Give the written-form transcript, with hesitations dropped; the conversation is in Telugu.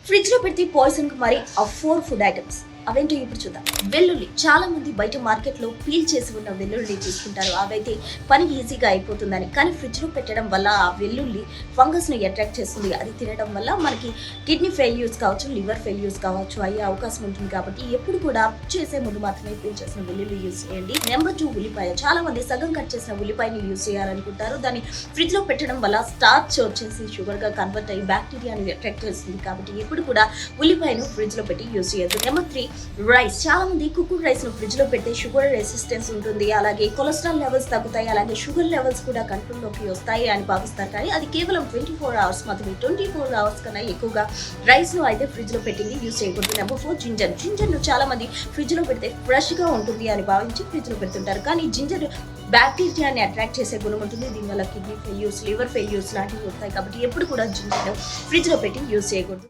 ఫ్రిడ్జ్ లో పెడితే పాయిజన్ కు మరి ఆ 4 ఫుడ్ ఐటమ్స్ అవేంటో ఇప్పుడు చూద్దాం. వెల్లుల్లి, చాలా మంది బయట మార్కెట్ లో పీల్ చేసి ఉన్న వెల్లుల్లి తీసుకుంటారు. అవైతే పని ఈజీగా అయిపోతుందని, కానీ ఫ్రిడ్జ్ లో పెట్టడం వల్ల ఆ వెల్లుల్లి ఫంగస్ ను అట్రాక్ట్ చేస్తుంది. అది తినడం వల్ల మనకి కిడ్నీ ఫెయిల్యూర్స్ కావచ్చు, లివర్ ఫెయిల్యూర్స్ కావచ్చు అయ్యే అవకాశం ఉంటుంది. కాబట్టి ఎప్పుడు కూడా చేసే ముందు మాత్రమే పీల్ చేసిన వెల్లుల్లి యూజ్ చేయండి. నెంబర్ 2, ఉల్లిపాయ. చాలా మంది సగం కట్ చేసిన ఉల్లిపాయని యూజ్ చేయాలనుకుంటారు. దాన్ని ఫ్రిడ్జ్ లో పెట్టడం వల్ల స్టార్చ్ వచ్చేసి షుగర్ గా కన్వర్ట్ అయ్యి బ్యాక్టీరియాని అట్రాక్ట్ చేస్తుంది. కాబట్టి ఎప్పుడు కూడా ఉల్లిపాయను ఫ్రిడ్జ్ లో పెట్టి యూజ్ చేయొద్దు. Number 3, rice. చాలా మంది కుక్డ్ రైస్ ను ఫ్రిడ్జ్ లో పెడితే షుగర్ రెసిస్టెన్స్ ఉంటుంది, అలాగే కొలెస్ట్రాల్ లెవెల్స్ తగ్గుతాయి, అలాగే షుగర్ లెవెల్స్ కూడా కంట్రోల్ లోకి వస్తాయి అని భావిస్తారు. కానీ అది కేవలం 24 అవర్స్ మాత్రమే. 24 అవర్స్ కన్నా ఎక్కువగా రైస్ ను అయితే ఫ్రిడ్జ్ లో పెట్టింది యూజ్ చేయకూడదు. Number 4, ginger. జింజర్ ను చాలా మంది ఫ్రిడ్జ్ లో పెడితే ఫ్రెష్ గా ఉంటుంది అని భావించి ఫ్రిడ్జ్ లో పెడుతుంటారు. కానీ జింజర్ బ్యాక్టీరియాని అట్రాక్ట్ చేసే గుణం ఉంటుంది. దీనివల్ల కిడ్నీ ఫెయిల్యూర్స్, లివర్ ఫెయిల్యూర్స్ లాంటివి వస్తాయి. కాబట్టి ఎప్పుడు కూడా జింజర్ ఫ్రిడ్జ్ లో పెట్టి యూజ్ చేయకూడదు.